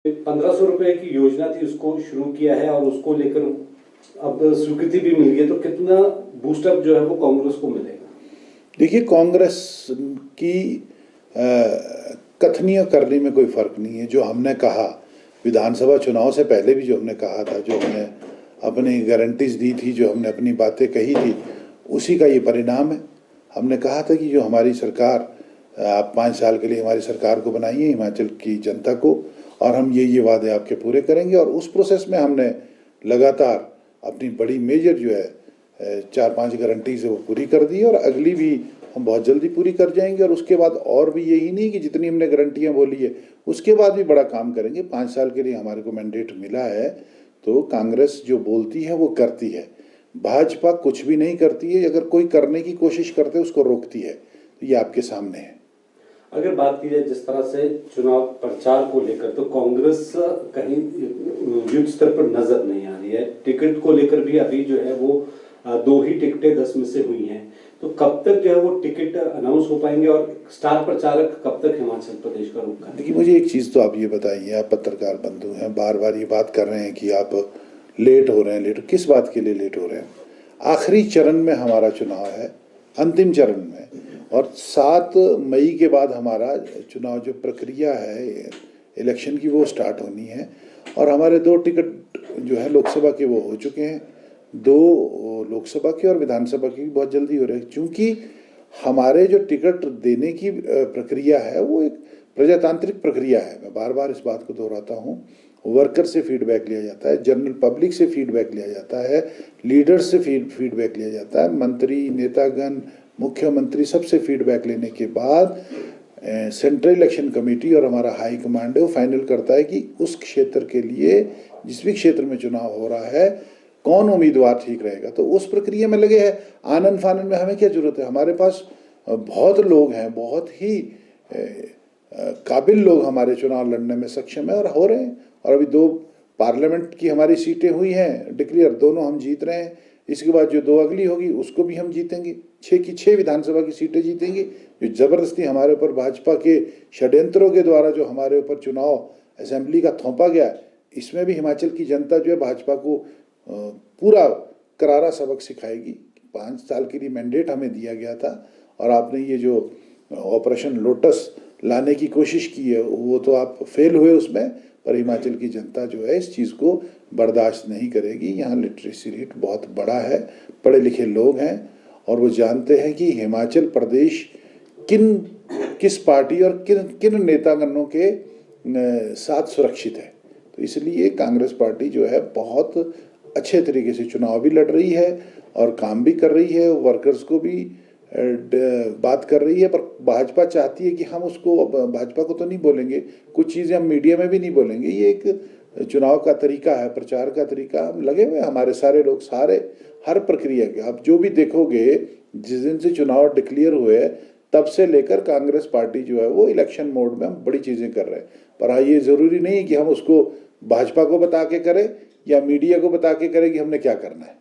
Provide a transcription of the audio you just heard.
₹1500 की योजना थी, उसको शुरू किया है और उसको लेकर अब स्वीकृति भी मिल गई, तो कितना बूस्टअप जो है वो कांग्रेस को मिलेगा? देखिए, कांग्रेस की कथनियां करने में कोई फर्क नहीं है। जो हमने कहा विधानसभा चुनाव से पहले भी, जो हमने कहा था, जो हमने अपनी गारंटीज दी थी, जो हमने अपनी बातें कही थी, उसी का ये परिणाम है। हमने कहा था कि जो हमारी सरकार, आप 5 साल के लिए हमारी सरकार को बनाइए, हिमाचल की जनता को, और हम ये वादे आपके पूरे करेंगे। और उस प्रोसेस में हमने लगातार अपनी बड़ी मेजर जो है 4-5 गारंटीज है वो पूरी कर दी, और अगली भी हम बहुत जल्दी पूरी कर जाएंगे। और उसके बाद और भी, यही नहीं कि जितनी हमने गारंटियाँ बोली है उसके बाद भी बड़ा काम करेंगे। 5 साल के लिए हमारे को मैंडेट मिला है, तो कांग्रेस जो बोलती है वो करती है। भाजपा कुछ भी नहीं करती है। अगर कोई करने की कोशिश करते है उसको रोकती है। तो ये आपके सामने है। अगर बात की जाए जिस तरह से चुनाव प्रचार को लेकर, तो कांग्रेस कहीं युद्ध स्तर पर नजर नहीं आ रही है। टिकट को लेकर भी अभी जो है वो 2 ही टिकटें 10 में से हुई हैं। तो कब तक जो है वो टिकट अनाउंस हो पाएंगे और स्टार प्रचारक कब तक हिमाचल प्रदेश का रुख करेंगे? देखिए, मुझे एक चीज़ तो आप ये बताइए, आप पत्रकार बंधु हैं, बार बार ये बात कर रहे हैं कि आप लेट हो रहे हैं। लेट किस बात के लिए लेट हो रहे हैं? आखिरी चरण में हमारा चुनाव है, अंतिम चरण में, और 7 मई के बाद हमारा चुनाव जो प्रक्रिया है इलेक्शन की वो स्टार्ट होनी है। और हमारे 2 टिकट जो है लोकसभा के वो हो चुके हैं, 2 लोकसभा के और विधानसभा की भी बहुत जल्दी हो रहे हैं। चूँकि हमारे जो टिकट देने की प्रक्रिया है वो एक प्रजातांत्रिक प्रक्रिया है। मैं बार बार इस बात को दोहराता हूँ। वर्कर से फीडबैक लिया जाता है, जनरल पब्लिक से फीडबैक लिया जाता है, लीडर्स से फीडबैक लिया जाता है, मंत्री, नेतागण, मुख्यमंत्री, सबसे फीडबैक लेने के बाद सेंट्रल इलेक्शन कमेटी और हमारा हाई कमांड है वो फाइनल करता है कि उस क्षेत्र के लिए, जिस भी क्षेत्र में चुनाव हो रहा है, कौन उम्मीदवार ठीक रहेगा। तो उस प्रक्रिया में लगे हैं। आनन फानन में हमें क्या जरूरत है? हमारे पास बहुत लोग हैं, बहुत ही काबिल लोग हमारे चुनाव लड़ने में सक्षम है और हो रहे हैं। और अभी 2 पार्लियामेंट की हमारी सीटें हुई हैं डिक्लेयर, दोनों हम जीत रहे हैं। इसके बाद जो 2 अगली होगी उसको भी हम जीतेंगे। 6 की 6 विधानसभा की सीटें जीतेंगे। जो ज़बरदस्ती हमारे ऊपर भाजपा के षड्यंत्रों के द्वारा जो हमारे ऊपर चुनाव असेंबली का थोपा गया, इसमें भी हिमाचल की जनता जो है भाजपा को पूरा करारा सबक सिखाएगी। 5 साल के लिए मैंडेट हमें दिया गया था, और आपने ये जो ऑपरेशन लोटस लाने की कोशिश की है वो तो आप फेल हुए उसमें। पर हिमाचल की जनता जो है इस चीज़ को बर्दाश्त नहीं करेगी। यहाँ लिटरेसी रेट बहुत बड़ा है, पढ़े लिखे लोग हैं, और वो जानते हैं कि हिमाचल प्रदेश किस पार्टी और किन नेतागणों के साथ सुरक्षित है। तो इसलिए कांग्रेस पार्टी जो है बहुत अच्छे तरीके से चुनाव भी लड़ रही है और काम भी कर रही है, वर्कर्स को भी बात कर रही है। पर भाजपा चाहती है कि हम उसको, भाजपा को तो नहीं बोलेंगे, कुछ चीज़ें हम मीडिया में भी नहीं बोलेंगे। ये एक चुनाव का तरीका है, प्रचार का तरीका। हम लगे हुए हमारे सारे लोग, सारे हर प्रक्रिया के आप जो भी देखोगे, जिस दिन से चुनाव डिक्लेयर हुए तब से लेकर कांग्रेस पार्टी जो है वो इलेक्शन मोड में हम बड़ी चीज़ें कर रहे हैं। पर हाँ, ये ज़रूरी नहीं है कि हम उसको भाजपा को बता के करें या मीडिया को बता के करें कि हमने क्या करना है।